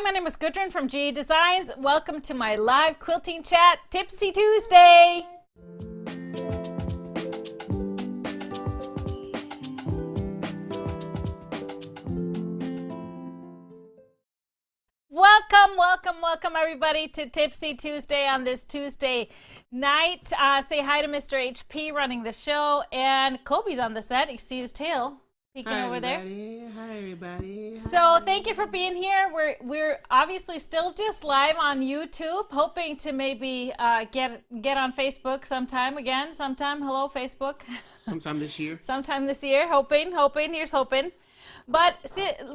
my name is Gudrun from GE Designs. Welcome to my live quilting chat, Tipsy Tuesday. Welcome everybody to Tipsy Tuesday on this Tuesday night. Say hi to Mr. HP running the show, and Kobe's on the set. You see his tail peeking over there. Hi everybody. So thank you for being here. We're obviously still just live on YouTube, hoping to maybe get on Facebook sometime. Hello Facebook. Sometime this year. Sometime this year. Hoping. Here's hoping. But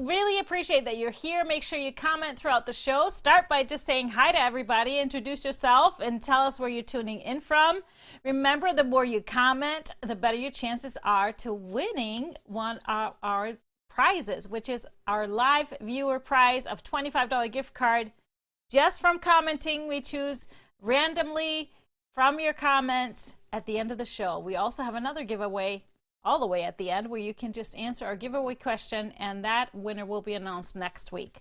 really appreciate that you're here. Make sure you comment throughout the show. Start by just saying hi to everybody. Introduce yourself and tell us where you're tuning in from. Remember, the more you comment, the better your chances are to winning one of our prizes, which is our live viewer prize of $25 gift card. Just from commenting, we choose randomly from your comments at the end of the show. We also have another giveaway all the way at the end where you can just answer our giveaway question, and that winner will be announced next week.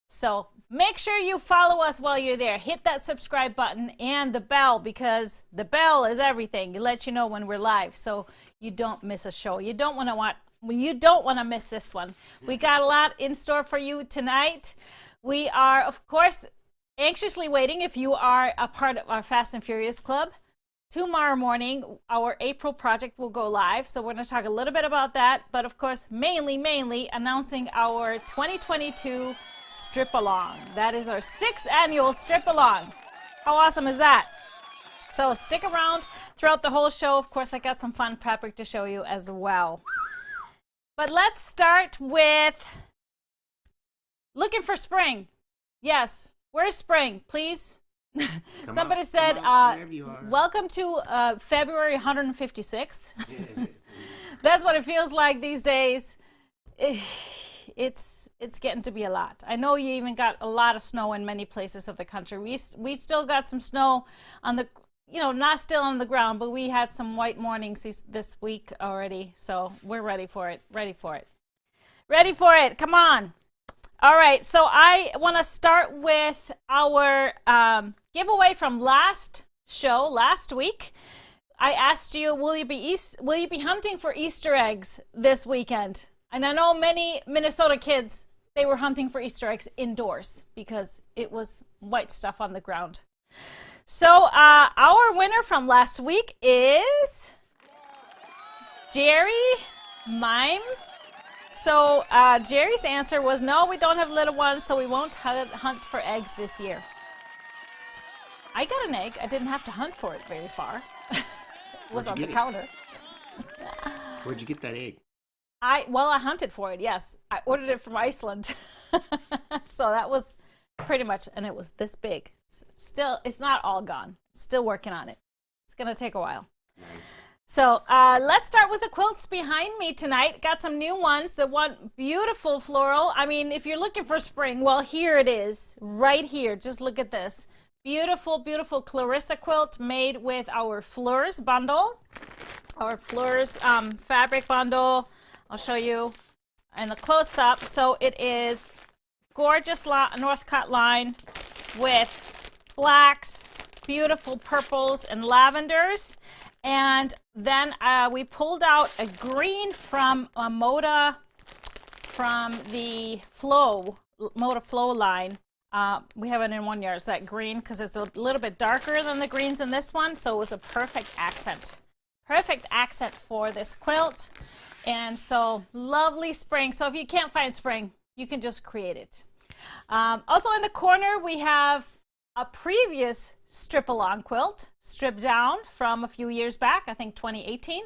So make sure you follow us while you're there. Hit that subscribe button and the bell, because the bell is everything. It lets you know when we're live, so you don't miss a show. You don't want to miss this one. We got a lot in store for you tonight. We are, of course, anxiously waiting if you are a part of our Fast and Furious Club. Tomorrow morning, our April project will go live, so we're going to talk a little bit about that, but of course, mainly announcing our 2022 Strip-Along. That is our 6th annual Strip-Along. How awesome is that? So stick around throughout the whole show. Of course, I got some fun fabric to show you as well. But let's start with looking for spring. Yes, where's spring? Please. Somebody said, welcome to February 156th. That's what it feels like these days. It's getting to be a lot. I know you even got a lot of snow in many places of the country. We still got some snow on the, not still on the ground, but we had some white mornings this week already. So we're ready for it. Ready for it. Come on. All right, so I want to start with our giveaway from last week. I asked you, will you be hunting for Easter eggs this weekend? And I know many Minnesota kids, they were hunting for Easter eggs indoors because it was white stuff on the ground. So our winner from last week is Jerry Mime. So Jerry's answer was, no, we don't have little ones, so we won't hunt for eggs this year. I got an egg. I didn't have to hunt for it very far. It was on the counter. Where'd you get that egg? I hunted for it, yes. I ordered it from Iceland. So that was pretty much, and it was this big. Still, it's not all gone. Still working on it. It's going to take a while. Nice. So let's start with the quilts behind me tonight. Got some new ones. The one beautiful floral. I mean, if you're looking for spring, well, here it is, right here. Just look at this. Beautiful, beautiful Clarissa quilt made with our Fleurs bundle, our Fleurs fabric bundle. I'll show you in the close-up. So it is gorgeous North cut line with blacks, beautiful purples and lavenders. And then we pulled out a green from Moda, from the Moda Flow line. We have it in 1 yard. It's that green because it's a little bit darker than the greens in this one. So it was a perfect accent. Perfect accent for this quilt. And so lovely spring. So if you can't find spring, you can just create it. Also in the corner, we have a previous strip-along quilt, stripped down from a few years back, I think 2018.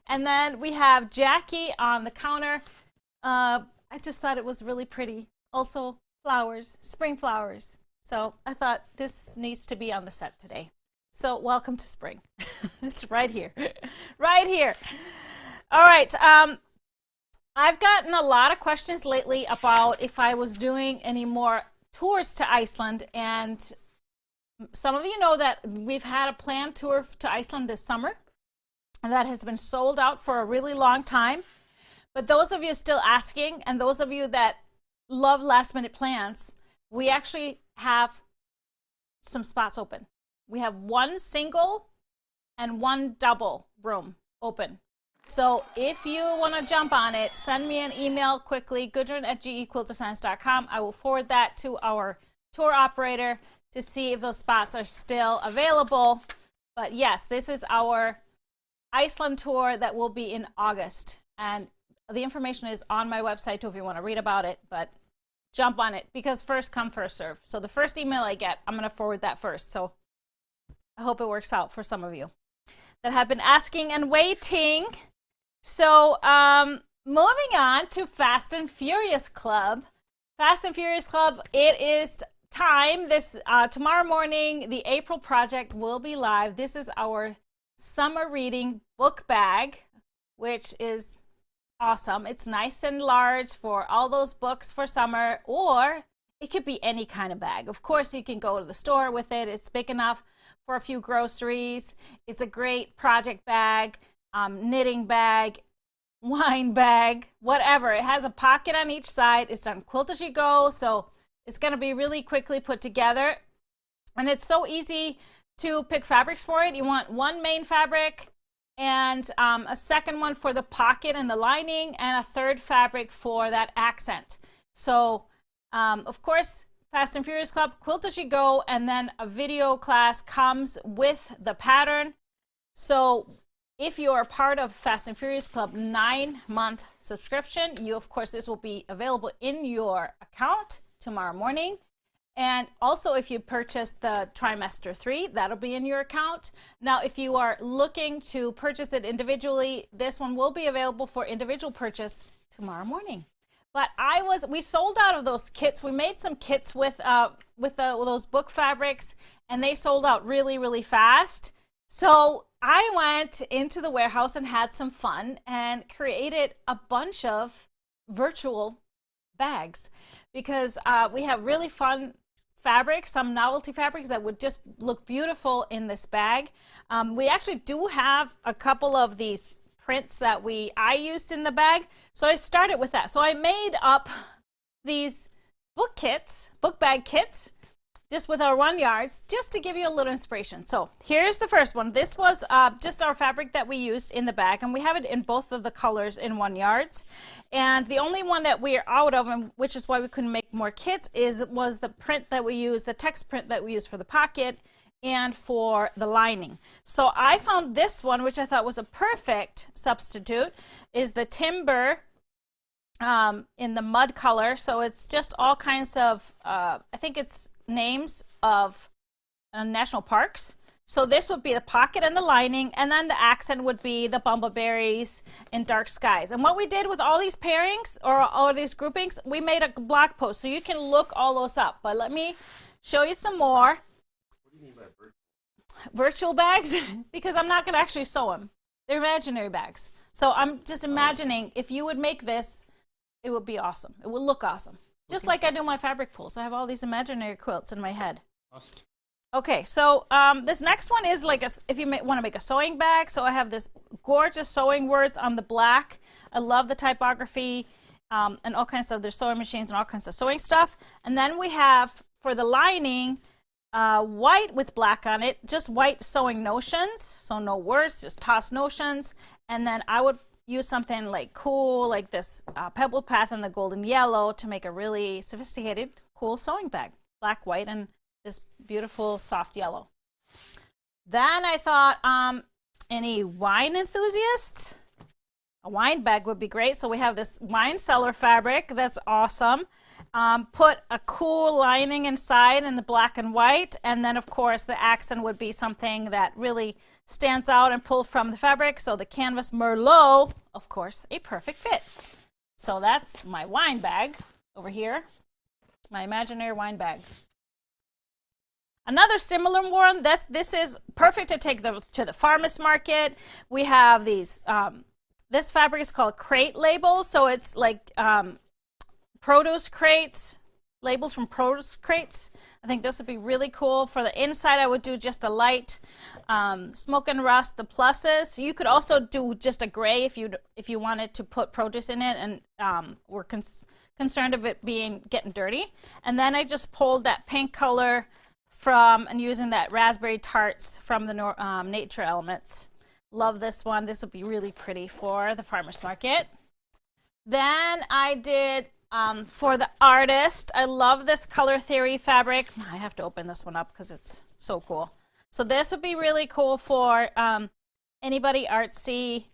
And then we have Jackie on the counter. I just thought it was really pretty. Also flowers, spring flowers. So I thought this needs to be on the set today. So welcome to spring. It's right here, right here. All right. I've gotten a lot of questions lately about if I was doing any more tours to Iceland, and some of you know that we've had a planned tour to Iceland this summer, and that has been sold out for a really long time. But those of you still asking, and those of you that love last minute plans, we actually have some spots open. We have one single and one double room open. So if you want to jump on it, send me an email quickly, Gudrun@gequiltdesigns.com. I will forward that to our tour operator to see if those spots are still available. But yes, this is our Iceland tour that will be in August. And the information is on my website too if you want to read about it. But jump on it because first come, first serve. So the first email I get, I'm going to forward that first. So I hope it works out for some of you that have been asking and waiting. So moving on to Fast and Furious Club. Fast and Furious Club, it is time. This tomorrow morning, the April project will be live. This is our summer reading book bag, which is awesome. It's nice and large for all those books for summer, or it could be any kind of bag. Of course, you can go to the store with it. It's big enough for a few groceries. It's a great project bag, knitting bag, wine bag, whatever. It has a pocket on each side. It's on Quilt As You Go, so it's going to be really quickly put together. And it's so easy to pick fabrics for it. You want one main fabric and a second one for the pocket and the lining, and a third fabric for that accent. So, of course, Fast and Furious Club, Quilt As You Go, and then a video class comes with the pattern. So if you are part of Fast and Furious Club 9-month subscription, of course, this will be available in your account tomorrow morning. And also, if you purchase the trimester 3, that'll be in your account. Now, if you are looking to purchase it individually, this one will be available for individual purchase tomorrow morning. But we sold out of those kits. We made some kits with those book fabrics, and they sold out really, really fast. So I went into the warehouse and had some fun and created a bunch of virtual bags because we have really fun fabrics, some novelty fabrics that would just look beautiful in this bag. We actually do have a couple of these prints that I used in the bag, so I started with that. So I made up these book bag kits, just with our 1 yards, just to give you a little inspiration. So here's the first one. This was just our fabric that we used in the bag, and we have it in both of the colors in 1 yards. And the only one that we are out of, and which is why we couldn't make more kits, was the print that we used, the text print that we used for the pocket and for the lining. So I found this one, which I thought was a perfect substitute, is the timber in the mud color. So it's just all kinds of, I think it's names of national parks. So this would be the pocket and the lining, and then the accent would be the bumbleberries in dark skies. And what we did with all these pairings or all these groupings, we made a blog post, so you can look all those up. But let me show you some more. What do you mean by virtual bags? Because I'm not going to actually sew them. They're imaginary bags. So I'm just imagining if you would make this, it would be awesome. It would look awesome. Just like I do my fabric pools. I have all these imaginary quilts in my head. Awesome. Okay, so this next one is like if you want to make a sewing bag. So I have this gorgeous sewing words on the black. I love the typography and all kinds of, there's sewing machines and all kinds of sewing stuff. And then we have, for the lining, white with black on it, just white sewing notions. So no words, just toss notions. And then I would use something like cool, like this pebble path in the golden yellow to make a really sophisticated, cool sewing bag. Black, white, and this beautiful soft yellow. Then I thought, any wine enthusiasts? A wine bag would be great. So we have this wine cellar fabric. That's awesome. Put a cool lining inside in the black and white. And then, of course, the accent would be something that really stands out and pull from the fabric. So the canvas Merlot, of course, a perfect fit. So that's my wine bag over here, my imaginary wine bag. Another similar one, this is perfect to take to the farmer's market. We have these, this fabric is called crate labels. So it's like produce crates, labels from produce crates. I think this would be really cool. For the inside, I would do just a light smoke and rust, the pluses. You could also do just a gray if you wanted to put produce in it and were concerned of it getting dirty. And then I just pulled that pink color from and using that raspberry tarts from the Nature Elements. Love this one. This will be really pretty for the farmer's market. Then I did for the artist, I love this Color Theory fabric. I have to open this one up because it's so cool. So this would be really cool for anybody artsy,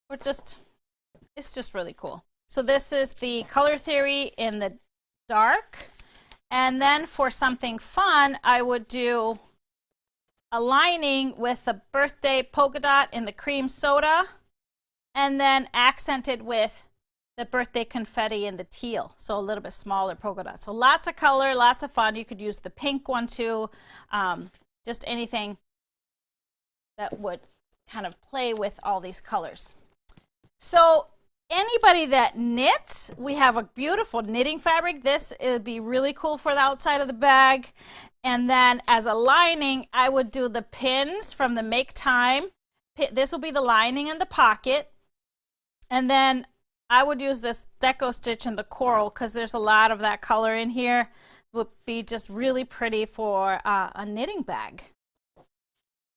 or it's just really cool. So this is the Color Theory in the dark. And then for something fun, I would do a lining with a birthday polka dot in the cream soda, and then accented with the birthday confetti in the teal. So a little bit smaller polka dot. So lots of color, lots of fun. You could use the pink one too. Just anything that would kind of play with all these colors. So anybody that knits, we have a beautiful knitting fabric. This would be really cool for the outside of the bag. And then as a lining, I would do the pins from the Make Time. This will be the lining and the pocket. And then I would use this deco stitch in the coral because there's a lot of that color in here. Would be just really pretty for a knitting bag.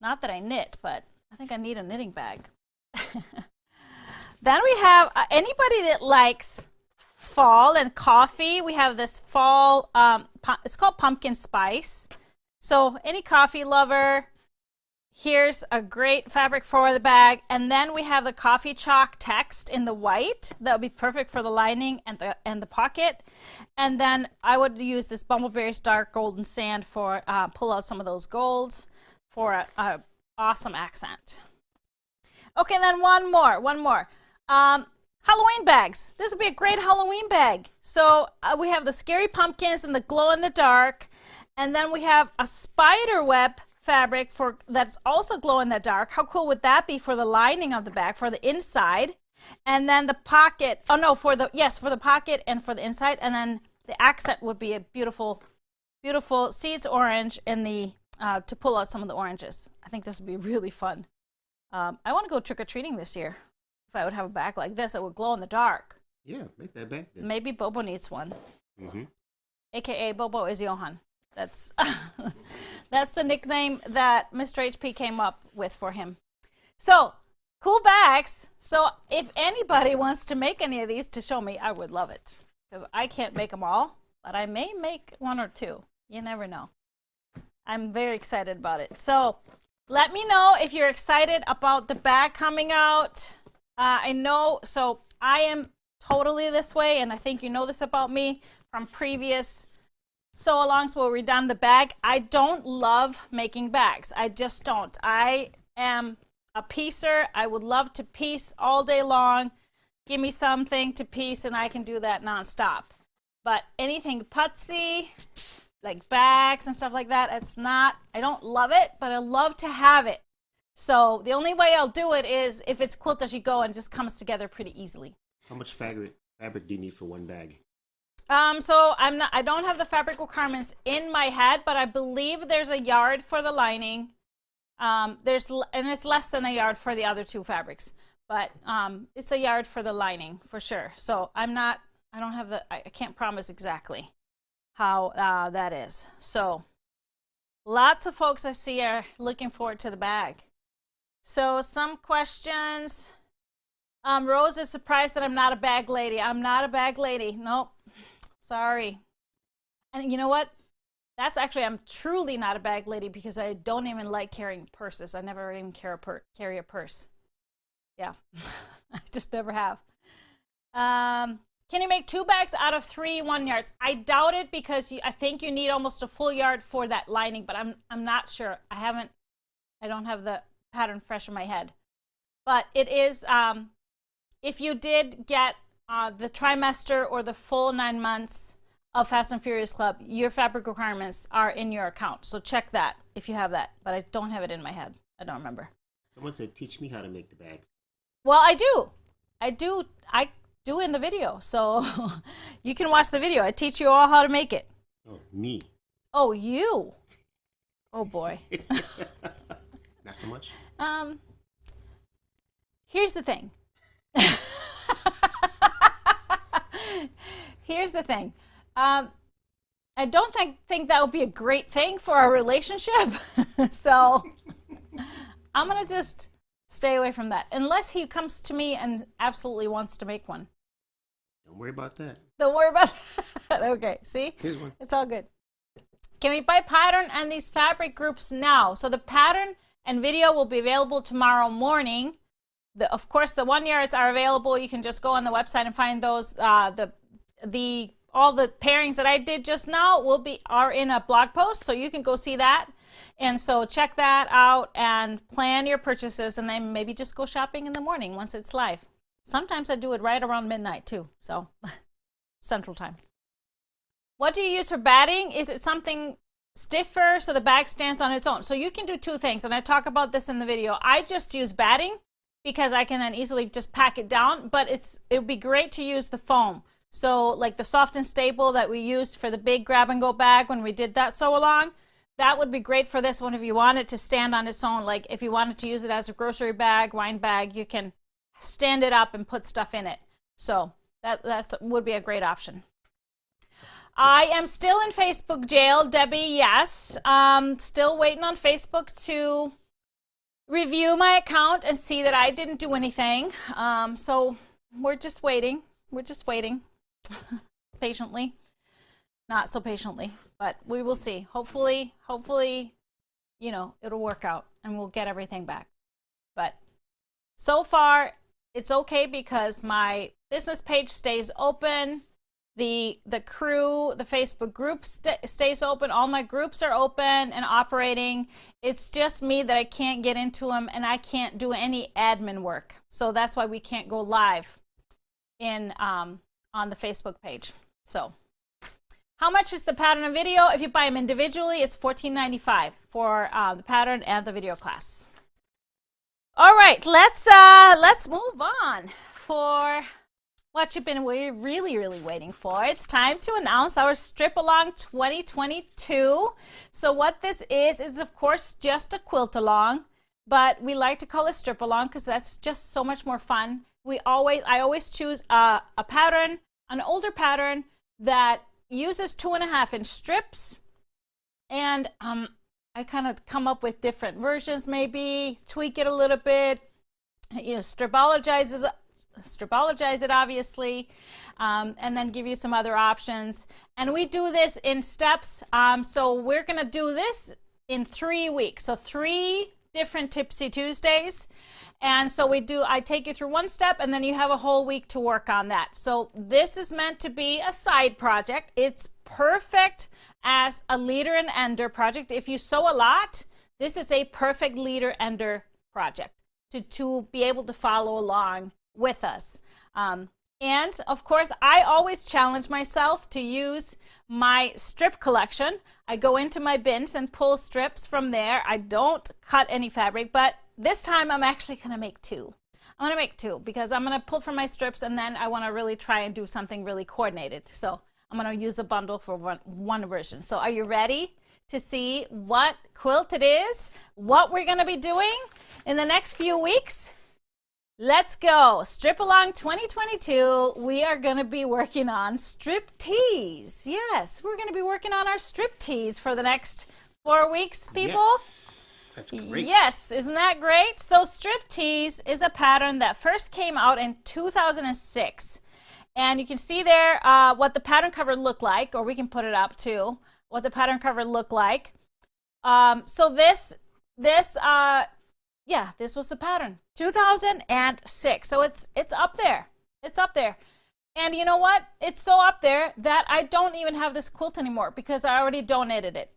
Not that I knit, but I think I need a knitting bag. Then we have anybody that likes fall and coffee. We have this fall, it's called pumpkin spice. So any coffee lover, here's a great fabric for the bag. And then we have the coffee chalk text in the white. That would be perfect for the lining and the pocket. And then I would use this Bumbleberry's Dark Golden Sand for pull out some of those golds for a awesome accent. Okay, then one more. Halloween bags. This would be a great Halloween bag. So we have the scary pumpkins and the glow in the dark. And then we have a spider web fabric that's also glow in the dark. How cool would that be for the lining of the bag, for the inside? And then the pocket, for the pocket and for the inside. And then the accent would be a beautiful, beautiful seeds orange in the, to pull out some of the oranges. I think this would be really fun. I want to go trick-or-treating this year. If I would have a bag like this that would glow in the dark. Yeah, make that bag then. Maybe Bobo needs one. Mm-hmm. AKA Bobo is Johan. That's that's the nickname that Mr. HP came up with for him. So, cool bags. So, if anybody wants to make any of these to show me, I would love it. Because I can't make them all, but I may make one or two. You never know. I'm very excited about it. So, let me know if you're excited about the bag coming out. I know, so I am totally this way, and I think you know this about me from previous sew-alongs where we done the bag. I don't love making bags. I just don't. I am a piecer. I would love to piece all day long. Give me something to piece, and I can do that nonstop. But anything putsy, like bags and stuff like that, I don't love it, but I love to have it. So the only way I'll do it is if it's quilt as you go and just comes together pretty easily. How much fabric do you need for one bag? So I don't have the fabric requirements in my head, but I believe there's a yard for the lining. And it's less than a yard for the other two fabrics, but it's a yard for the lining for sure. So I can't promise exactly how that is. So lots of folks I see are looking forward to the bag. So some questions. Rose is surprised that I'm not a bag lady. I'm not a bag lady. Nope. Sorry. And you know what? I'm truly not a bag lady because I don't even like carrying purses. I never even carry a purse. Yeah. I just never have. Can you make 2 bags out of 3 1 yards? I doubt it because I think you need almost a full yard for that lining, but I'm not sure. I don't have the pattern fresh in my head. But it is, if you did get the trimester or the full 9 months of Fast and Furious Club, your fabric requirements are in your account. So check that if you have that. But I don't have it in my head. I don't remember. Someone said, teach me how to make the bag. Well, I do do in the video. So you can watch the video. I teach you all how to make it. Oh, me. Oh, you. Oh boy. Not so much. Here's the thing. Here's the thing. I don't think that would be a great thing for our relationship. So I'm going to just stay away from that. Unless he comes to me and absolutely wants to make one. Don't worry about that. Don't worry about that. Okay, see? Here's one. It's all good. Can we buy pattern and these fabric groups now? So the pattern and video will be available tomorrow morning. Of course, the 1 yards are available. You can just go on the website and find those. All the pairings that I did just now are in a blog post, so you can go see that. And so check that out and plan your purchases, and then maybe just go shopping in the morning once it's live. Sometimes I do it right around midnight too, so Central Time. What do you use for batting? Is it something stiffer so the bag stands on its own? So you can do two things, and I talk about this in the video. I just use batting because I can then easily just pack it down, but it would be great to use the foam. So like the soft and stable that we used for the big grab and go bag when we did that sew along, that would be great for this one if you want it to stand on its own. Like if you wanted to use it as a grocery bag, wine bag, you can stand it up and put stuff in it. So that would be a great option. I am still in Facebook jail, Debbie, yes. Still waiting on Facebook to review my account and see that I didn't do anything. So we're just waiting. We're just waiting. Patiently. Not so patiently, but we will see. Hopefully, you know, it'll work out and we'll get everything back. But so far, it's okay because my business page stays open. The crew, the Facebook group stays open. All my groups are open and operating. It's just me that I can't get into them and I can't do any admin work. So that's why we can't go live on the Facebook page. So how much is the pattern and video? If you buy them individually, it's $14.95 for the pattern and the video class. All right, let's move on for what you've been really waiting for. It's time to announce our Strip Along 2022. So what this is of course just a quilt along, but we like to call it Strip Along because that's just so much more fun. I always choose a pattern, an older pattern that uses 2.5-inch strips, and I kind of come up with different versions, maybe tweak it a little bit, you know, stripologize it obviously, and then give you some other options. And we do this in steps. So we're gonna do this in 3 weeks. So 3 different Tipsy Tuesdays. And so I take you through one step and then you have a whole week to work on that. So this is meant to be a side project. It's perfect as a leader and ender project. If you sew a lot, this is a perfect leader ender project to be able to follow along with us. And of course, I always challenge myself to use my strip collection. I go into my bins and pull strips from there. I don't cut any fabric, but this time I'm actually going to make 2. I'm going to make 2 because I'm going to pull from my strips and then I want to really try and do something really coordinated. So I'm going to use a bundle for one version. So are you ready to see what quilt it is, what we're going to be doing in the next few weeks? Let's go. Strip Along 2022. We are going to be working on strip tees. Yes, we're going to be working on our strip tees for the next 4 weeks, people. Yes, that's great. Yes, isn't that great? So strip tees is a pattern that first came out in 2006. And you can see there what the pattern cover looked like, or we can put it up too, what the pattern cover looked like. So this was the pattern, 2006. So it's up there. It's up there. And you know what? It's so up there that I don't even have this quilt anymore because I already donated it.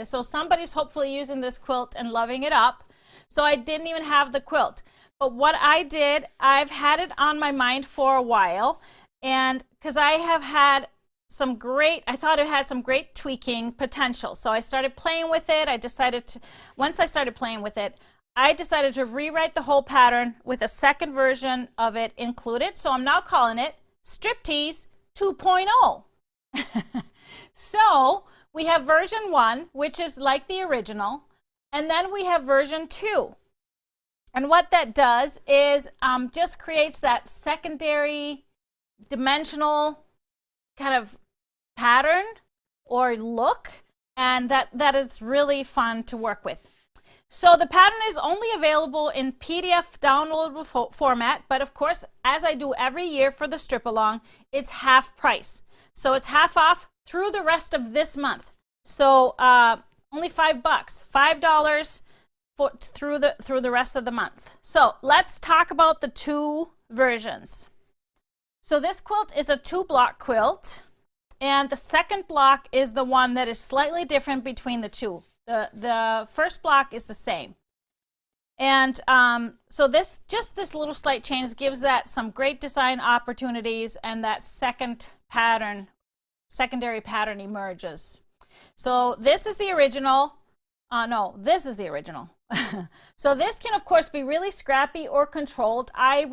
So somebody's hopefully using this quilt and loving it up. So I didn't even have the quilt. But what I did, I've had it on my mind for a while. And because I thought it had some great tweaking potential. So I started playing with it. Once I started playing with it, I decided to rewrite the whole pattern with a second version of it included. So I'm now calling it Striptease 2.0. So we have version 1, which is like the original, and then we have version 2. And what that does is just creates that secondary dimensional kind of pattern or look, and that is really fun to work with. So the pattern is only available in PDF downloadable format, but of course, as I do every year for the strip along, it's half price. So it's half off through the rest of this month. So only $5, $5 through the rest of the month. So let's talk about the two versions. So this quilt is a 2-block quilt, and the second block is the one that is slightly different between the two. The first block is the same. And so this little slight change gives that some great design opportunities, and that secondary pattern emerges. So this is the original. No, this is the original. So this can of course be really scrappy or controlled. I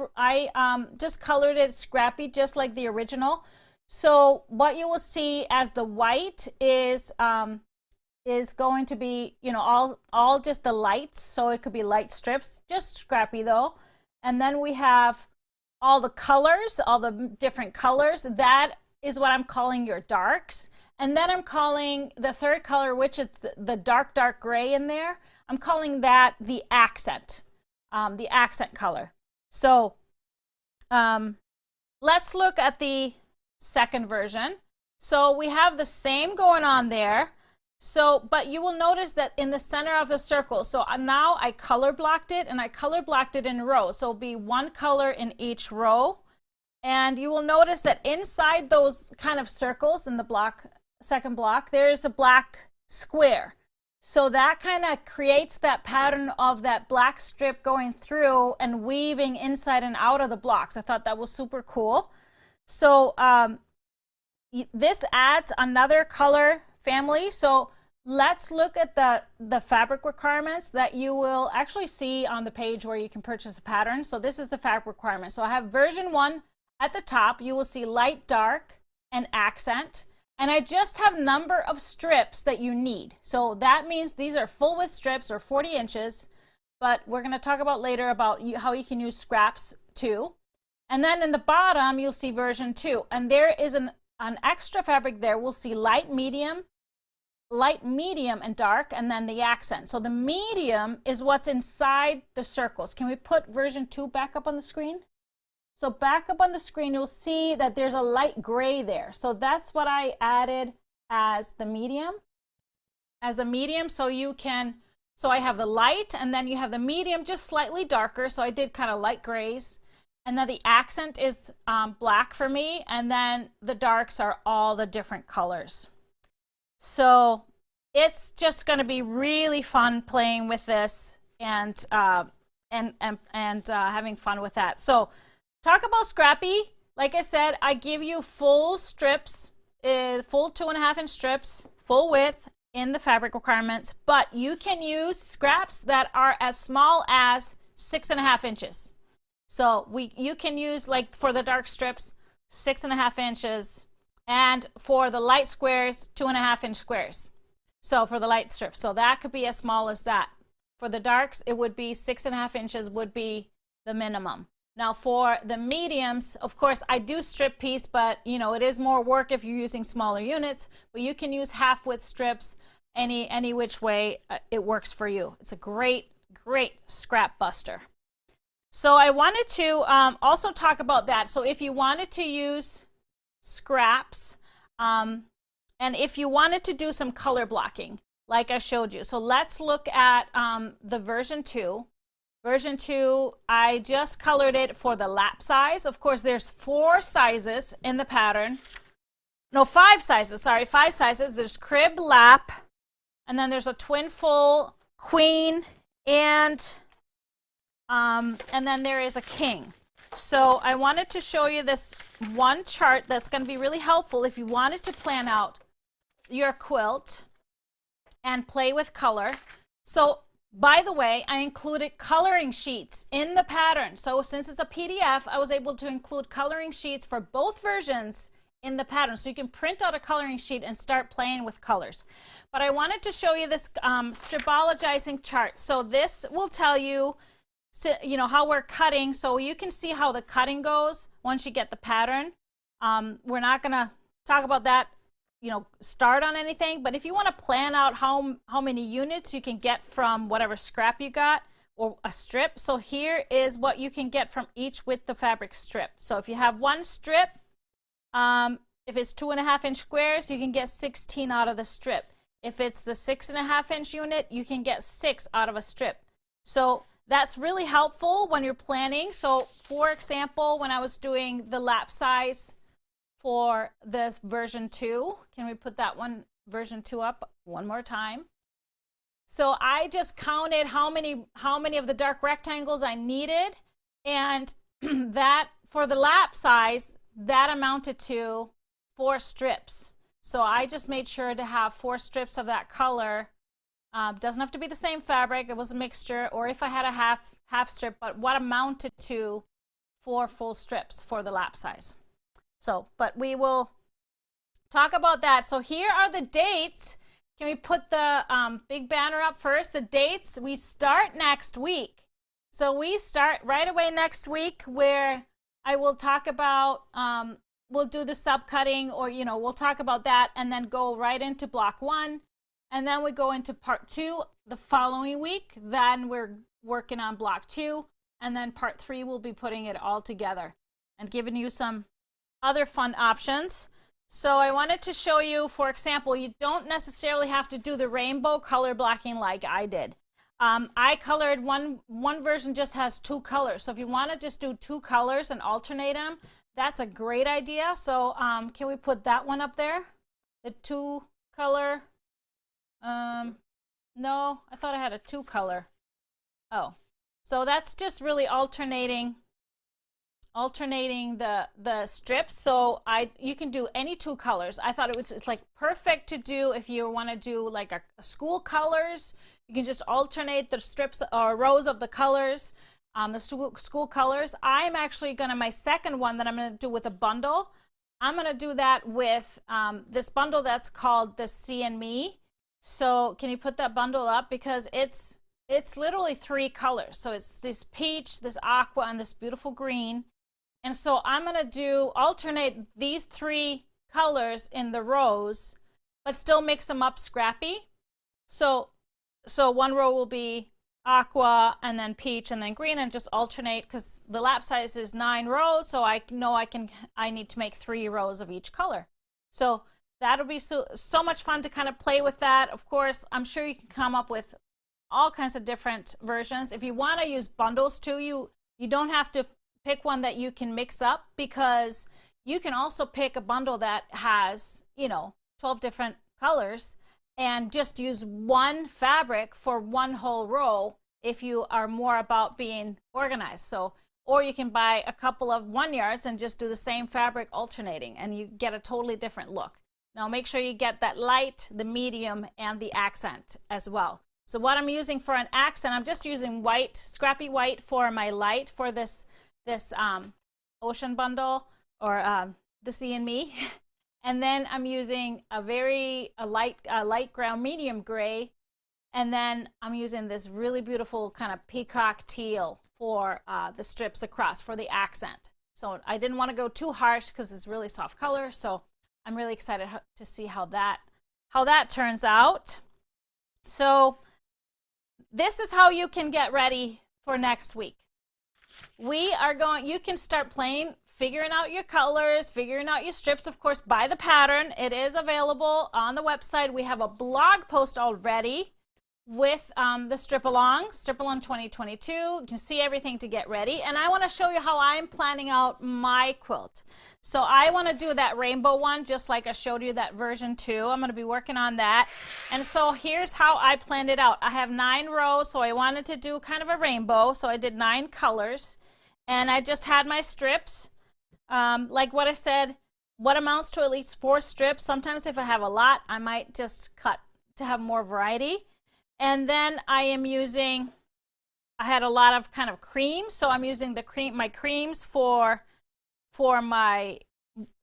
just colored it scrappy just like the original. So what you will see as the white is going to be, you know, all just the lights. So it could be light strips, just scrappy though. And then we have all the colors, all the different colors. That is what I'm calling your darks. And then I'm calling the third color, which is the dark gray in there, I'm calling that the accent color. So let's look at the second version. So we have the same going on there. So, but you will notice that in the center of the circle, so now I color blocked it, and I color blocked it in rows. So it'll be one color in each row. And you will notice that inside those kind of circles in the second block, there's a black square. So that kind of creates that pattern of that black strip going through and weaving inside and out of the blocks. I thought that was super cool. So this adds another color family. So let's look at the fabric requirements that you will actually see on the page where you can purchase a pattern. So this is the fabric requirement. So I have version 1 at the top. You will see light, dark, and accent. And I just have number of strips that you need. So that means these are full width strips or 40 inches, but we're going to talk about later about how you can use scraps too. And then in the bottom, you'll see version 2. And there is an extra fabric there. We'll see light, medium, and dark, and then the accent. So the medium is what's inside the circles. Can we put version 2 back up on the screen? So back up on the screen, you'll see that there's a light gray there. So that's what I added as the medium. So you can, so I have the light, and then you have the medium just slightly darker. So I did kind of light grays. And then the accent is black for me. And then the darks are all the different colors. So it's just going to be really fun playing with this and having fun with that. So talk about Scrappy. Like I said, I give you full strips, full 2.5-inch strips, full width in the fabric requirements, but you can use scraps that are as small as 6.5 inches. So you can use, like for the dark strips, 6.5 inches, and for the light squares, 2.5-inch squares. So for the light strips, so that could be as small as that. For the darks, it would be 6.5 inches would be the minimum. Now for the mediums, of course, I do strip piece, but you know, it is more work if you're using smaller units, but you can use half width strips any which way it works for you. It's a great scrap buster. So I wanted to also talk about that. So if you wanted to use scraps, and if you wanted to do some color blocking, like I showed you. So let's look at the version 2. Version 2, I just colored it for the lap size. Of course, there's 4 sizes in the pattern. No, 5 sizes, sorry, 5 sizes. There's crib, lap, and then there's a twin full, queen, and then there is a king. So I wanted to show you this one chart that's going to be really helpful if you wanted to plan out your quilt and play with color. So By the way, I included coloring sheets in the pattern. So since it's a PDF, I was able to include coloring sheets for both versions in the pattern. So you can print out a coloring sheet and start playing with colors. But I wanted to show you this stripologizing chart. So this will tell you, how we're cutting. So you can see how the cutting goes once you get the pattern. We're not going to talk about that, start on anything. But if you want to plan out how many units you can get from whatever scrap you got or a strip. So here is what you can get from each with the fabric strip. So if you have one strip, if it's 2.5-inch squares, you can get 16 out of the strip. If it's the 6.5-inch unit, you can get 6 out of a strip. So that's really helpful when you're planning. So for example, when I was doing the lap size for this version 2, can we put that one version 2 up one more time? So I just counted how many of the dark rectangles I needed, and that for the lap size, that amounted to 4 strips. So I just made sure to have 4 strips of that color. Doesn't have to be the same fabric. It was a mixture, or if I had a half strip, but what amounted to 4 full strips for the lap size. So, but we will talk about that. So here are the dates. Can we put the big banner up first? The dates, we start next week. So we start right away next week, where I will talk about, we'll do the subcutting, or, we'll talk about that and then go right into block 1. And then we go into part 2 the following week. Then we're working on block 2. And then part 3, we'll be putting it all together and giving you some other fun options. So I wanted to show you, for example, you don't necessarily have to do the rainbow color blocking like I did. I colored one version just has 2 colors. So if you want to just do 2 colors and alternate them, that's a great idea. So can we put that one up there? The 2 color. No, I thought I had a 2 color. Oh, so that's just really alternating the strips. So you can do any 2 colors. I thought it's like perfect to do if you want to do like a school colors. You can just alternate the strips or rows of the colors, the school colors. I'm actually my second one that I'm going to do with a bundle. I'm going to do that with this bundle that's called the See and Me. So can you put that bundle up? Because it's literally 3 colors. So it's this peach, this aqua, and this beautiful green. And so I'm going to alternate these 3 colors in the rows, but still mix them up scrappy. So one row will be aqua and then peach and then green, and just alternate, because the lap size is 9 rows. So I know I need to make 3 rows of each color. So that'll be so much fun to kind of play with that. Of course, I'm sure you can come up with all kinds of different versions. If you want to use bundles too, you don't have to pick one that you can mix up, because you can also pick a bundle that has 12 different colors and just use one fabric for one whole row if you are more about being organized. So, or you can buy a couple of 1 yards and just do the same fabric alternating, and you get a totally different look. Now make sure you get that light, the medium, and the accent as well. So what I'm using for an accent, I'm just using white, scrappy white for my light for this ocean bundle, or the See and Me. And then I'm using a light ground medium gray. And then I'm using this really beautiful kind of peacock teal for the strips across for the accent. So I didn't want to go too harsh because it's really soft color. So I'm really excited to see how that turns out. So this is how you can get ready for next week. You can start playing, figuring out your colors, figuring out your strips, of course, by the pattern. It is available on the website. We have a blog post already with the Strip Along 2022. You can see everything to get ready. And I want to show you how I'm planning out my quilt. So I want to do that rainbow one, just like I showed you that version 2. I'm going to be working on that. And so here's how I planned it out. I have 9 rows, so I wanted to do kind of a rainbow. So I did 9 colors. And I just had my strips. Like what I said, what amounts to at least 4 strips. Sometimes if I have a lot, I might just cut to have more variety. And then I am using, I had a lot of kind of cream, so I'm using my creams for my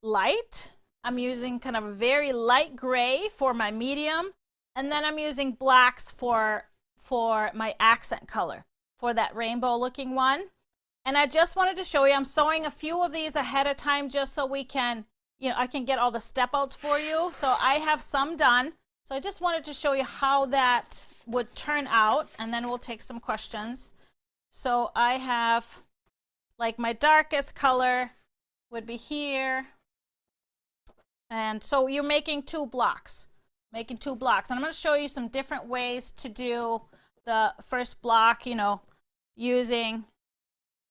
light. I'm using kind of a very light gray for my medium, and then I'm using blacks for my accent color for that rainbow looking one. And I just wanted to show you, I'm sewing a few of these ahead of time just so we can, I can get all the step outs for you. So I have some done. So I just wanted to show you how that would turn out, and then we'll take some questions. So I have, like, my darkest color would be here. And so you're making 2 blocks. And I'm going to show you some different ways to do the first block, using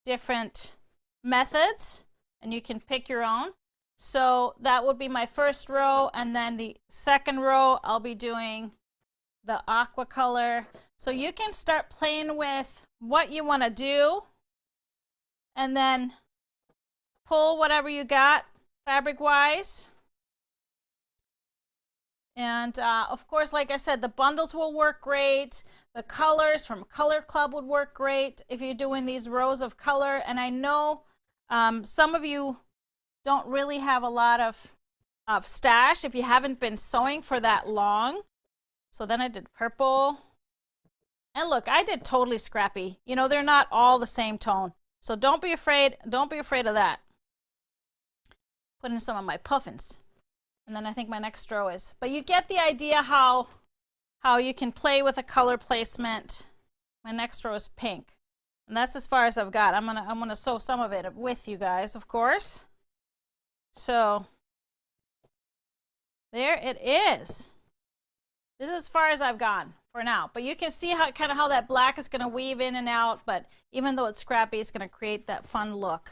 different methods, and you can pick your own. So that would be my first row, and then the second row I'll be doing the aqua color. So you can start playing with what you want to do, and then pull whatever you got fabric wise. And of course, like I said, the bundles will work great. The colors from Color Club would work great if you're doing these rows of color. And I know some of you don't really have a lot of stash if you haven't been sewing for that long. So then I did purple. And look, I did totally scrappy. They're not all the same tone. So don't be afraid of that. Put in some of my puffins. And then I think my next row is. But you get the idea how you can play with a color placement. My next row is pink. And that's as far as I've got. I'm gonna sew some of it with you guys, of course. So there it is. This is as far as I've gone for now. But you can see how that black is gonna weave in and out, but even though it's scrappy, it's gonna create that fun look.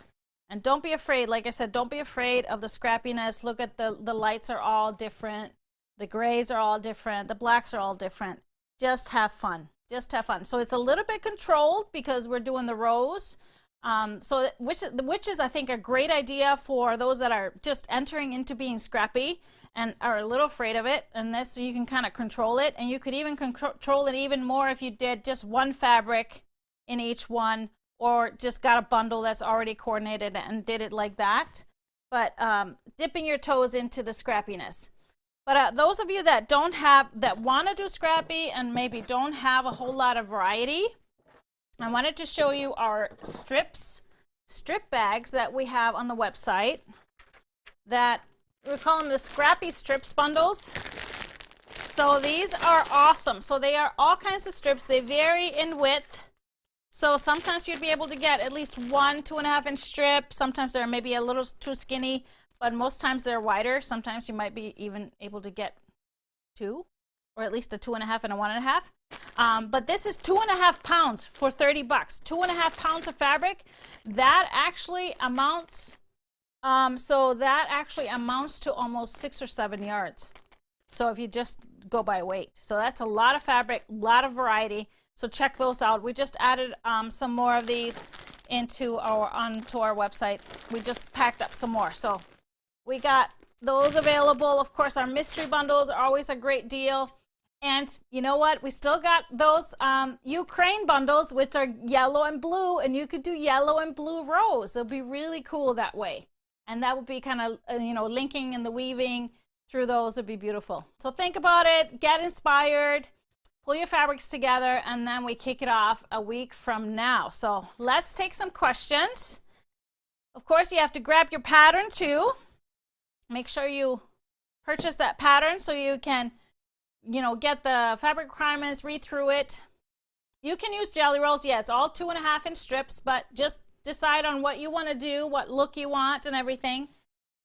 And don't be afraid, like I said, don't be afraid of the scrappiness. Look at the lights are all different. The grays are all different. The blacks are all different. Just have fun. Just have fun. So it's a little bit controlled because we're doing the rows. Which is, I think, a great idea for those that are just entering into being scrappy and are a little afraid of it. And this, you can kind of control it. And you could even control it even more if you did just one fabric in each one, or just got a bundle that's already coordinated and did it like that. But dipping your toes into the scrappiness. But those of you that want to do scrappy and maybe don't have a whole lot of variety, I wanted to show you our strip bags that we have on the website. That we call them the Scrappy Strips bundles. So these are awesome. So they are all kinds of strips. They vary in width. So sometimes you'd be able to get at least 1 2.5-inch strip. Sometimes they're maybe a little too skinny, but most times they're wider. Sometimes you might be even able to get 2, or at least a 2.5 and a 1.5. But this is 2.5 pounds for $30. 2.5 pounds of fabric. That actually amounts. To almost 6 or 7 yards. So if you just go by weight, so that's a lot of fabric, a lot of variety. So check those out. We just added some more of these onto our website. We just packed up some more. So we got those available. Of course, our mystery bundles are always a great deal. And you know what? We still got those Ukraine bundles, which are yellow and blue, and you could do yellow and blue rows. It'll be really cool that way. And that would be kind of, linking and the weaving through those would be beautiful. So think about it, get inspired. Pull your fabrics together, and then we kick it off a week from now. So let's take some questions. Of course, you have to grab your pattern too. Make sure you purchase that pattern so you can, get the fabric requirements, read through it. You can use jelly rolls. Yeah, it's all 2.5-inch strips, but just decide on what you want to do, what look you want, and everything.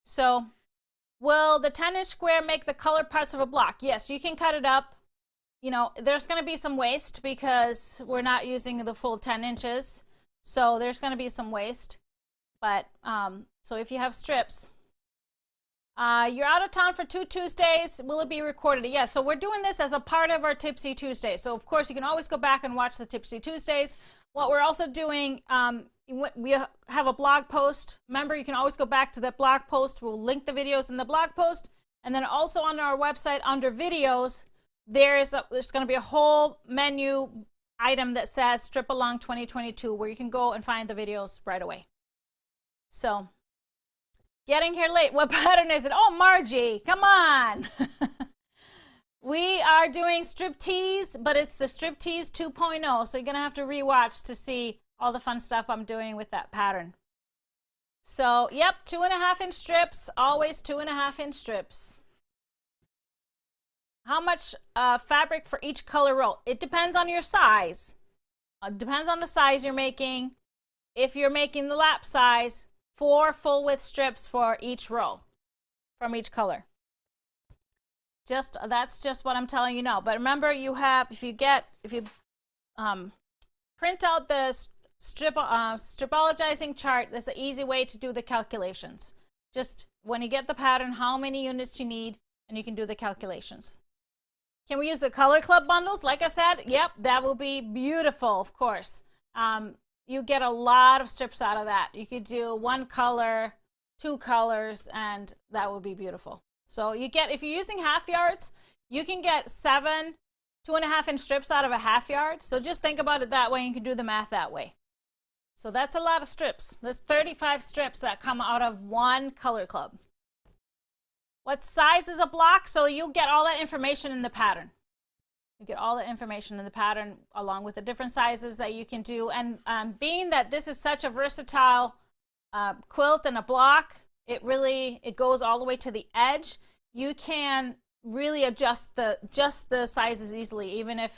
So will the 10-inch square make the colored parts of a block? Yes, you can cut it up. There's going to be some waste because we're not using the full 10 inches. So there's going to be some waste. But so if you have strips, you're out of town for 2 Tuesdays. Will it be recorded? Yeah, so we're doing this as a part of our Tipsy Tuesday. So of course you can always go back and watch the Tipsy Tuesdays. What we're also doing, we have a blog post. Remember, you can always go back to that blog post. We'll link the videos in the blog post. And then also on our website under videos, there's going to be a whole menu item that says Strip Along 2022 where you can go and find the videos right away. So, getting here late. What pattern is it? Oh, Margie, come on. We are doing Striptease, but it's the Striptease 2.0, so you're going to have to rewatch to see all the fun stuff I'm doing with that pattern. So, yep, 2.5-inch strips, always 2.5-inch strips. How much fabric for each color roll? It depends on your size. It depends on the size you're making. If you're making the lap size, 4 full width strips for each row from each color. That's just what I'm telling you now. But remember, if you print out the stripologizing chart, there's an easy way to do the calculations. Just when you get the pattern, how many units you need, and you can do the calculations. Can we use the Color Club bundles? Like I said, yep, that will be beautiful, of course. You get a lot of strips out of that. You could do 1 color, 2 colors, and that will be beautiful. So if you're using half yards, you can get 7 2.5-inch strips out of a half yard. So just think about it that way, and you can do the math that way. So that's a lot of strips. There's 35 strips that come out of 1 Color Club. What size is a block? So you'll get all that information in the pattern. You get all the information in the pattern along with the different sizes that you can do. And being that this is such a versatile quilt and a block, it goes all the way to the edge. You can really adjust the sizes easily. Even if,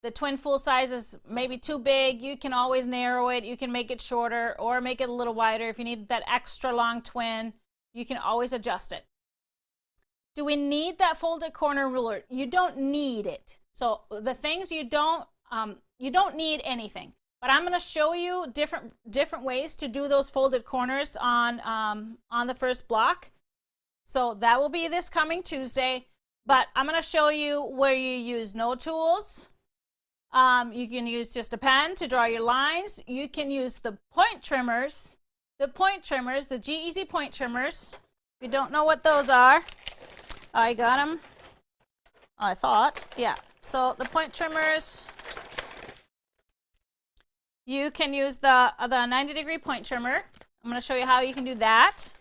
the twin full size is maybe too big, you can always narrow it. You can make it shorter or make it a little wider. If you need that extra long twin, you can always adjust it. Do we need that folded corner ruler? You don't need it. So the things you don't need anything. But I'm going to show you different ways to do those folded corners on the first block. So that will be this coming Tuesday. But I'm going to show you where you use no tools. You can use just a pen to draw your lines. You can use the point trimmers. The G-Easy point trimmers. If you don't know what those are, I got them. I thought, yeah. So the point trimmers, you can use the 90-degree point trimmer. I'm going to show you how you can do that.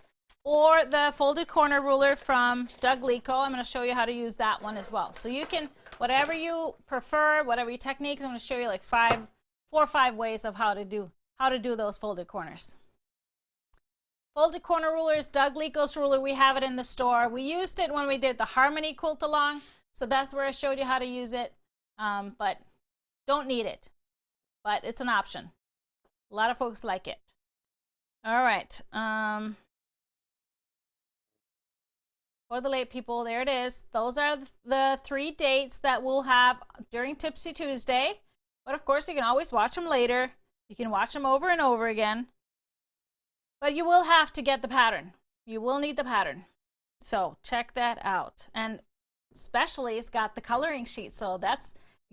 Or the folded corner ruler from Doug Lico. I'm going to show you how to use that one as well. So you can, whatever you prefer, whatever your techniques, I'm going to show you like 4 or 5 ways of how to do those folded corners. Folded corner rulers, Doug Lico's ruler, we have it in the store. We used it when we did the Harmony quilt along, so that's where I showed you how to use it, but don't need it, but it's an option. A lot of folks like it. All right. For the late people, there it is. Those are the 3 dates that we'll have during Tipsy Tuesday, but of course you can always watch them later. You can watch them over and over again. But you will have to get the pattern. You will need the pattern. So check that out. And especially it's got the coloring sheet. So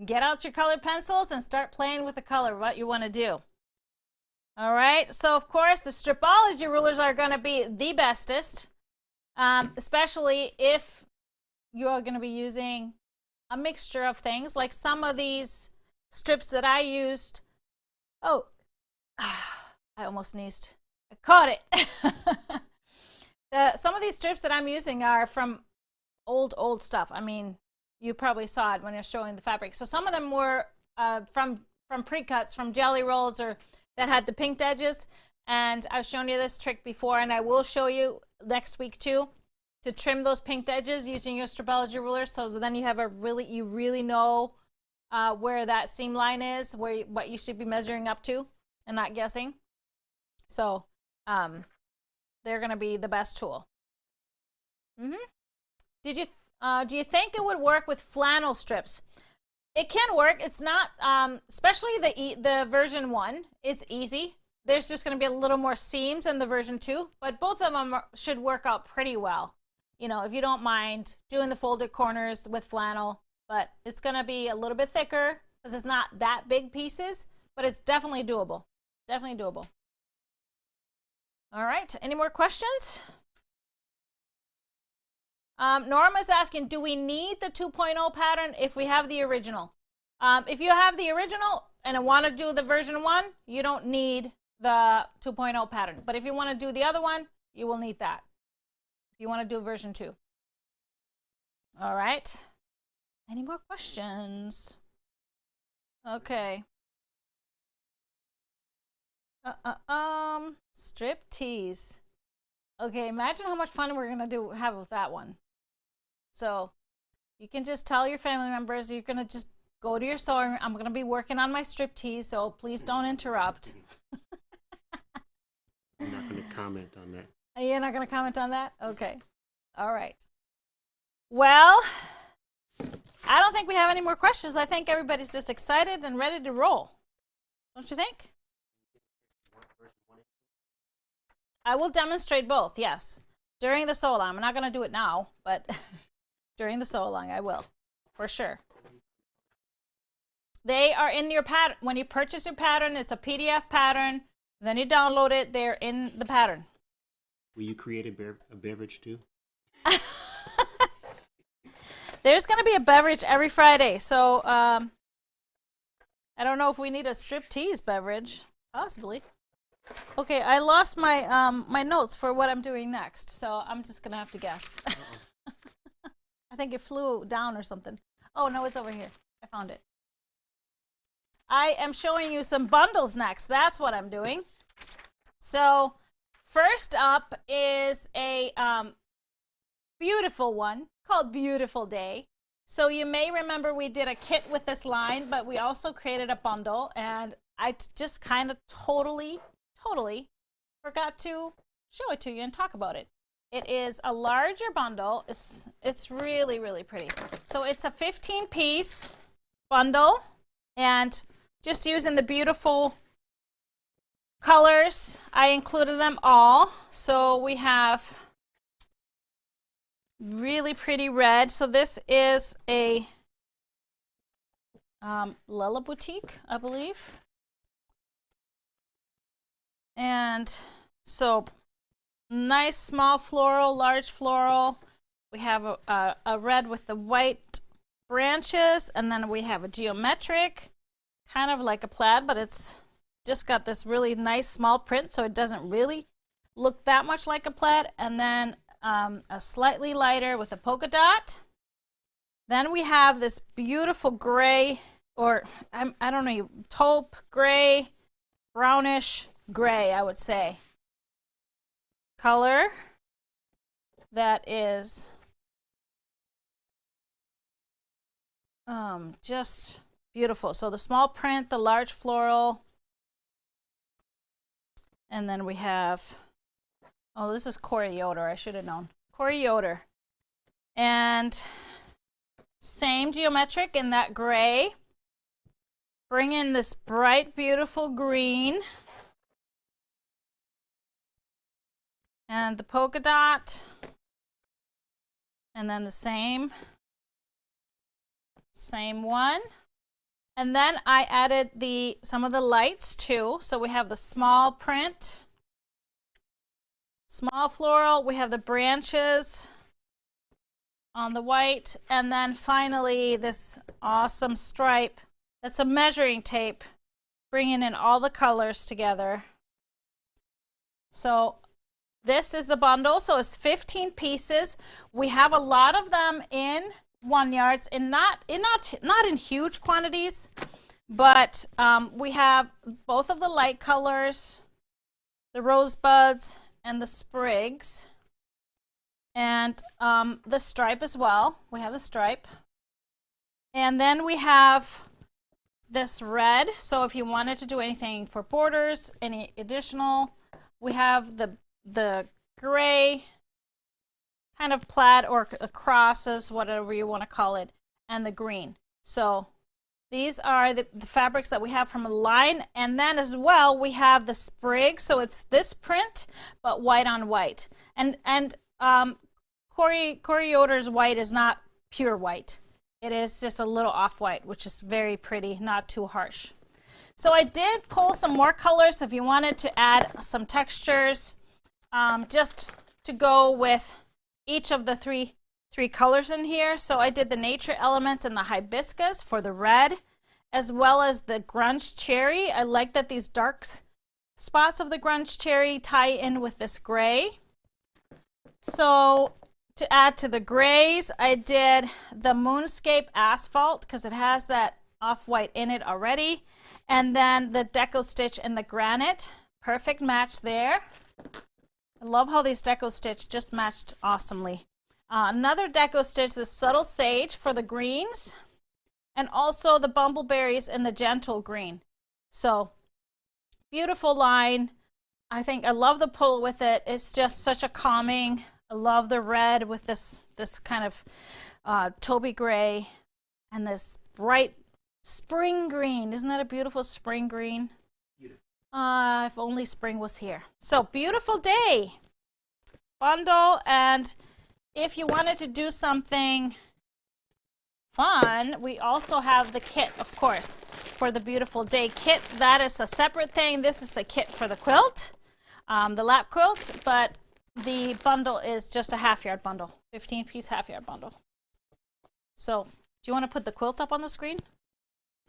get out your colored pencils and start playing with the color, what you want to do. All right. So of course the Stripology rulers are going to be the bestest, especially if you're going to be using a mixture of things like some of these strips that I used. Oh, I almost sneezed. I caught it. Some of these strips that I'm using are from old stuff. I mean, you probably saw it when you're showing the fabric. So some of them were from pre-cuts, from jelly rolls, or that had the pinked edges. And I've shown you this trick before, and I will show you next week too, to trim those pinked edges using your Stripology ruler. So then you have you really know where that seam line is, what you should be measuring up to, and not guessing. So they're going to be the best tool. Do you think it would work with flannel strips? It can work. It's not, especially the version 1. It's easy. There's just going to be a little more seams in the version 2, but both of them should work out pretty well. If you don't mind doing the folded corners with flannel, but it's going to be a little bit thicker because it's not that big pieces, but it's definitely doable. Definitely doable. All right, any more questions? Norma's asking, do we need the 2.0 pattern if we have the original? If you have the original and want to do the version 1, you don't need the 2.0 pattern. But if you want to do the other one, you will need that. If you want to do version 2. All right. Any more questions? Okay. Strip tease. Okay, imagine how much fun we're gonna have with that one. So you can just tell your family members you're gonna just go to your sewing room. I'm gonna be working on my strip tease, so please don't interrupt. I'm not gonna comment on that. You're not gonna comment on that? Okay. All right. Well, I don't think we have any more questions. I think everybody's just excited and ready to roll. Don't you think? I will demonstrate both, yes. During the sew along. I'm not going to do it now, but during the sew along I will, for sure. They are in your pattern. When you purchase your pattern, it's a PDF pattern. Then you download it. They're in the pattern. Will you create a beverage too? There's going to be a beverage every Friday, so I don't know if we need a strip tease beverage. Possibly. Okay, I lost my my notes for what I'm doing next, so I'm just going to have to guess. I think it flew down or something. Oh, no, it's over here. I found it. I am showing you some bundles next. That's what I'm doing. So first up is a beautiful one called Beautiful Day. So you may remember we did a kit with this line, but we also created a bundle, and I just kind of totally forgot to show it to you and talk about it. It is a larger bundle. It's really, really pretty. So it's a 15-piece bundle, and just using the beautiful colors, I included them all. So we have really pretty red. So this is a Lella Boutique, I believe. And so nice small floral, large floral. We have a red with the white branches, and then we have a geometric, kind of like a plaid, but it's just got this really nice small print, so it doesn't really look that much like a plaid. And then a slightly lighter with a polka dot. Then we have this beautiful gray, or I don't know, taupe gray, brownish gray, I would say, color that is just beautiful. So the small print, the large floral, and then we have, oh, this is Corey Yoder. I should have known. Corey Yoder. And same geometric in that gray. Bring in this bright, beautiful green. And the polka dot. And then the same one. And then I added some of the lights too. So we have the small print, small floral. We have the branches on the white. And then finally this awesome stripe. That's a measuring tape, bringing in all the colors together. So this is the bundle. So it's 15 pieces. We have a lot of them in 1 yards, and not in huge quantities, but we have both of the light colors, the rosebuds and the sprigs, and the stripe as well. We have the stripe, and then we have this red. So if you wanted to do anything for borders, any additional, we have the gray, kind of plaid or crosses, whatever you want to call it, and the green. So these are the fabrics that we have from a line. And then as well, we have the sprig. So it's this print, but white on white. And Corey Yoder's white is not pure white. It is just a little off-white, which is very pretty, not too harsh. So I did pull some more colors if you wanted to add some textures, just to go with each of the three three colors in here. So I did the nature elements and the hibiscus for the red, as well as the grunge cherry. I like that these dark spots of the grunge cherry tie in with this gray. So to add to the grays, I did the Moonscape Asphalt because it has that off-white in it already. And then the Deco Stitch and the Granite. Perfect match there. I love how these Deco Stitch just matched awesomely. Another Deco Stitch, the Subtle Sage for the greens. And also the Bumbleberries and the Gentle Green. So, beautiful line. I think I love the pull with it. It's just such a calming. I love the red with this kind of Toby gray and this bright spring green. Isn't that a beautiful spring green? Beautiful. If only spring was here. So beautiful day. Bundle, and if you wanted to do something fun, we also have the kit, of course, for the beautiful day kit. That is a separate thing. This is the kit for the quilt, the lap quilt, but the bundle is just a half-yard bundle, 15-piece half-yard bundle. So, do you want to put the quilt up on the screen?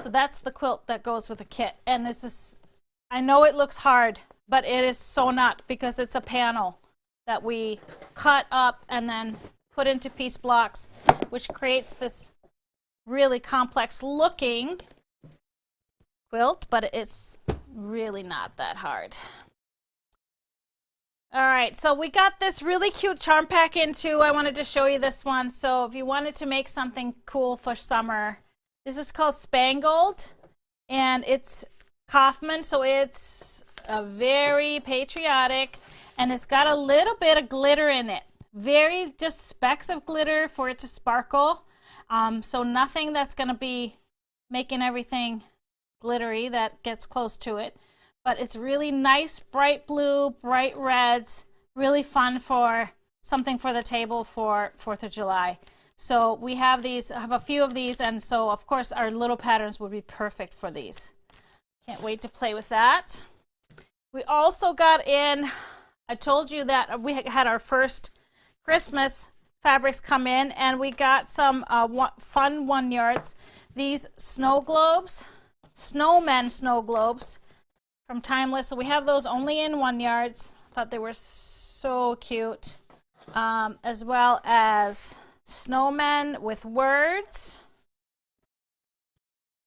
So that's the quilt that goes with the kit. And it's this, I know it looks hard, but it is so not, because it's a panel that we cut up and then put into piece blocks, which creates this really complex looking quilt, but it's really not that hard. All right, so we got this really cute charm pack in too. I wanted to show you this one. So if you wanted to make something cool for summer, this is called Spangled, and it's Kaufman, so it's a very patriotic, and it's got a little bit of glitter in it. Very just specks of glitter for it to sparkle. So nothing that's going to be making everything glittery that gets close to it. But it's really nice, bright blue, bright reds, really fun for something for the table for 4th of July. So we have these, I have a few of these, and so of course our little patterns would be perfect for these. Can't wait to play with that. We also got in, I told you that we had our first Christmas fabrics come in, and we got some fun 1-yards. These snow globes, snowmen snow globes from Timeless. So we have those only in 1-yards. Thought they were so cute. As well as snowmen with words.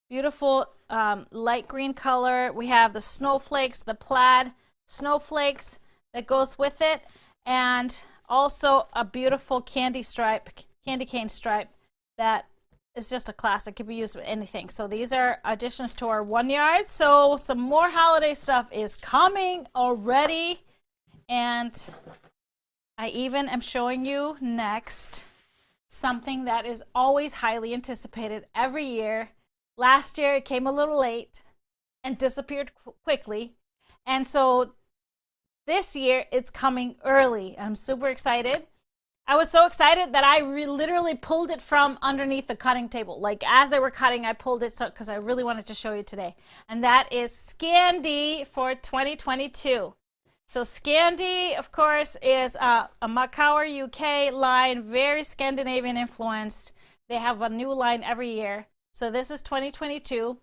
Beautiful light green color. We have the snowflakes, the plaid snowflakes that goes with it. And also a beautiful candy cane stripe that is just a classic. Could be used with anything. So these are additions to our 1-yard. So some more holiday stuff is coming already. And I even am showing you next something that is always highly anticipated every year. Last year it came a little late and disappeared quickly. And so this year it's coming early. I'm super excited. I was so excited that I literally pulled it from underneath the cutting table. Like as they were cutting, I pulled it because I really wanted to show you today. And that is Scandi for 2022. So Scandi, of course, is a Macaur UK line, very Scandinavian influenced. They have a new line every year. So this is 2022.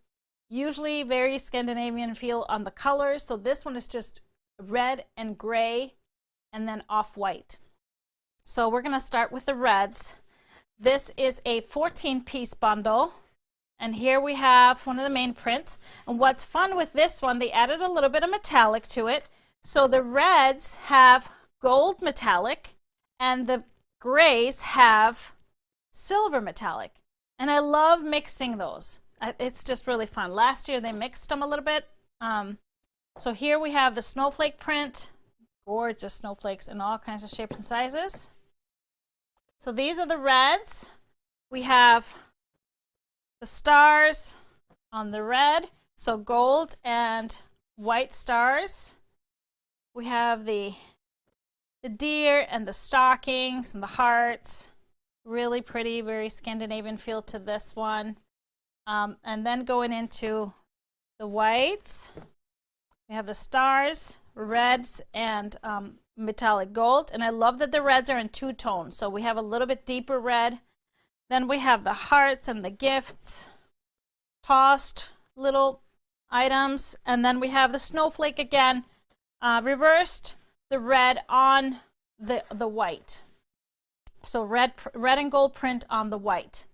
Usually very Scandinavian feel on the colors. So this one is just red and gray and then off-white. So we're going to start with the reds. This is a 14-piece bundle. And here we have one of the main prints. And what's fun with this one, they added a little bit of metallic to it. So the reds have gold metallic and the grays have silver metallic. And I love mixing those. It's just really fun. Last year they mixed them a little bit. So here we have the snowflake print. Gorgeous snowflakes in all kinds of shapes and sizes. So these are the reds. We have the stars on the red. So gold and white stars. We have the deer and the stockings and the hearts. Really pretty, very Scandinavian feel to this one. And then going into the whites, we have the stars, reds, and metallic gold, and I love that the reds are in two tones. So we have a little bit deeper red. Then we have the hearts and the gifts, tossed little items, and then we have the snowflake again, reversed, the red on the white. So red and gold print on the white.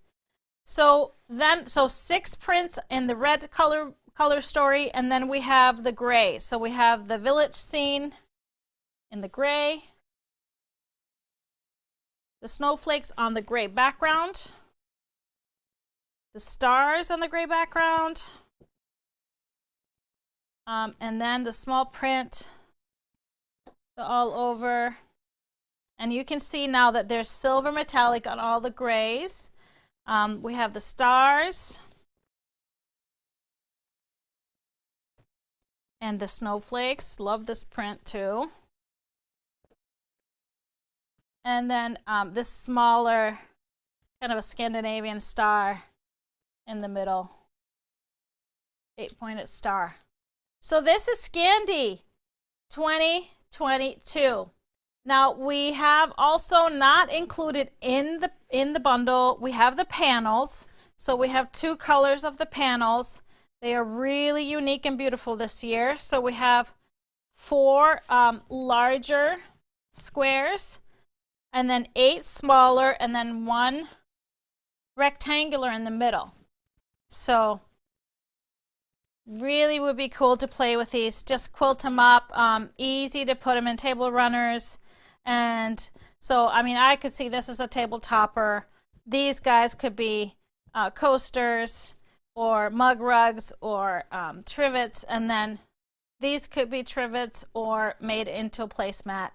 So 6 prints in the red color story, and then we have the gray. So we have the village scene in the gray, the snowflakes on the gray background, the stars on the gray background, and then the small print all over. And you can see now that there's silver metallic on all the grays. We have the stars and the snowflakes. Love this print too. And then this smaller kind of a Scandinavian star in the middle, 8-pointed star. So this is Scandi 2022. Now we have also not included in the bundle, we have the panels. So we have 2 colors of the panels. They are really unique and beautiful this year. So we have 4 larger squares, and then 8 smaller, and then 1 rectangular in the middle. So really would be cool to play with these. Just quilt them up, easy to put them in table runners. And so, I mean, I could see this as a table topper. These guys could be coasters or mug rugs or trivets, and then these could be trivets or made into a placemat.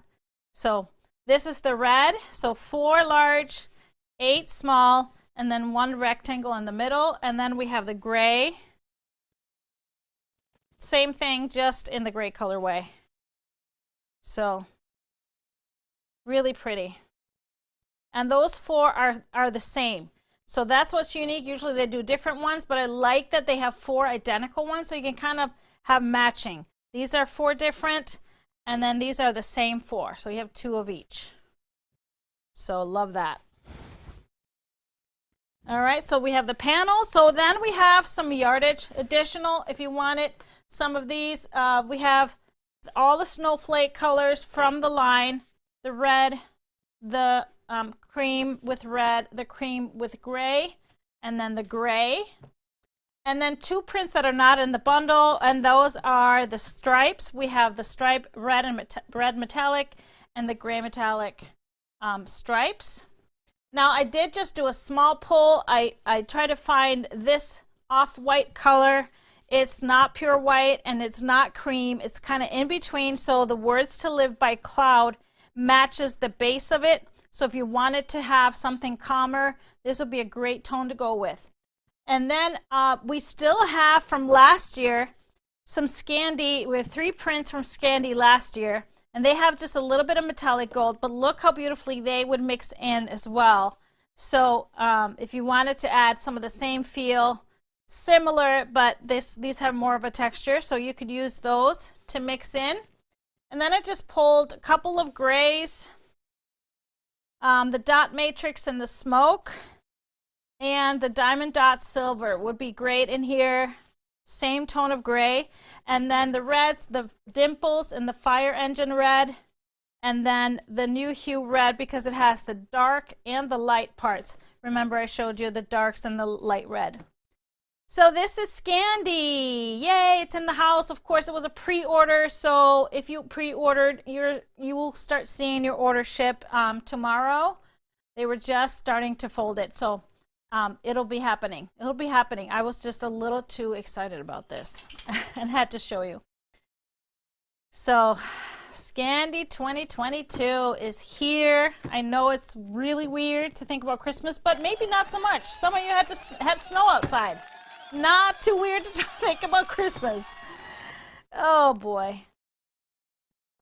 So this is the red, so 4 large, 8 small, and then 1 rectangle in the middle. And then we have the gray. Same thing, just in the gray colorway. So really pretty. And those 4 are the same. So that's what's unique. Usually they do different ones, but I like that they have 4 identical ones, so you can kind of have matching. These are 4 different, and then these are the same 4. So you have 2 of each. So love that. All right, so we have the panels. So then we have some yardage additional if you wanted some of these. We have all the snowflake colors from the line, the red, the cream with red, the cream with gray, and then the gray. And then 2 prints that are not in the bundle, and those are the stripes. We have the stripe red and red metallic and the gray metallic stripes. Now I did just do a small pull. I try to find this off-white color. It's not pure white and it's not cream. It's kind of in between, so the words to live by cloud matches the base of it. So if you wanted to have something calmer, this would be a great tone to go with. And then we still have from last year some Scandi. We have 3 prints from Scandi last year, and they have just a little bit of metallic gold, but look how beautifully they would mix in as well. So if you wanted to add some of the same feel, similar, but these have more of a texture, so you could use those to mix in. And then I just pulled a couple of grays, the dot matrix and the smoke, and the diamond dot silver would be great in here. Same tone of gray. And then the reds, the dimples and the fire engine red, and then the new hue red because it has the dark and the light parts. Remember I showed you the darks and the light red. So this is Scandi. Yay, it's in the house. Of course, it was a pre-order, so if you pre-ordered, you will start seeing your order ship tomorrow. They were just starting to fold it, so it'll be happening. It'll be happening. I was just a little too excited about this and had to show you. So Scandi 2022 is here. I know it's really weird to think about Christmas, but maybe not so much. Some of you had snow outside. Not too weird to think about Christmas. Oh boy.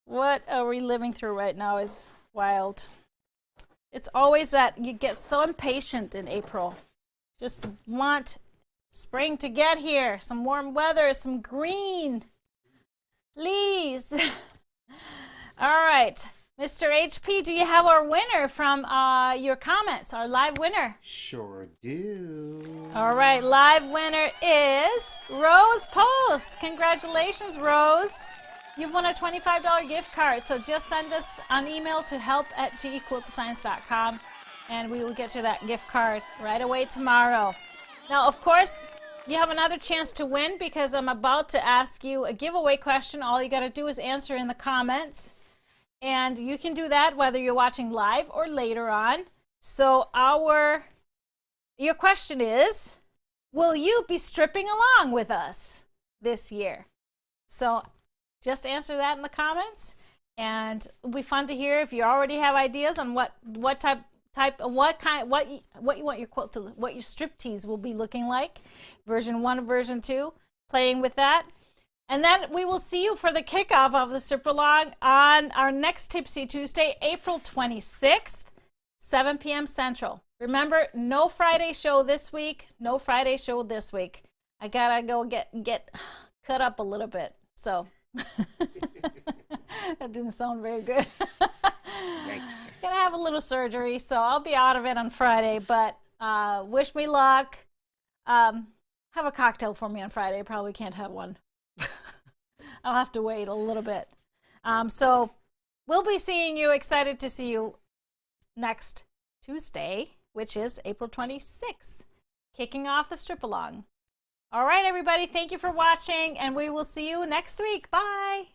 What are we living through right now is wild. It's always that you get so impatient in April. Just want spring to get here. Some warm weather, some green leaves. All right. Mr. HP, do you have our winner from your comments, our live winner? Sure do. All right, live winner is Rose Post. Congratulations, Rose. You've won a $25 gift card, so just send us an email to help@gequiltscience.com, and we will get you that gift card right away tomorrow. Now, of course, you have another chance to win because I'm about to ask you a giveaway question. All you got to do is answer in the comments. And you can do that whether you're watching live or later on. So your question is, will you be stripping along with us this year? So just answer that in the comments, and it'll be fun to hear if you already have ideas on what you want your quilt to, what your strip tees will be looking like, version 1 and version 2, playing with that. And then we will see you for the kickoff of the strip along on our next Tipsy Tuesday, April 26th, 7 p.m. Central. Remember, no Friday show this week. No Friday show this week. I gotta go get cut up a little bit. So that didn't sound very good. Thanks. Gonna have a little surgery, so I'll be out of it on Friday. But wish me luck. Have a cocktail for me on Friday. Probably can't have one. I'll have to wait a little bit. So we'll be seeing you, excited to see you next Tuesday, which is April 26th, kicking off the strip along. All right, everybody, thank you for watching, and we will see you next week. Bye.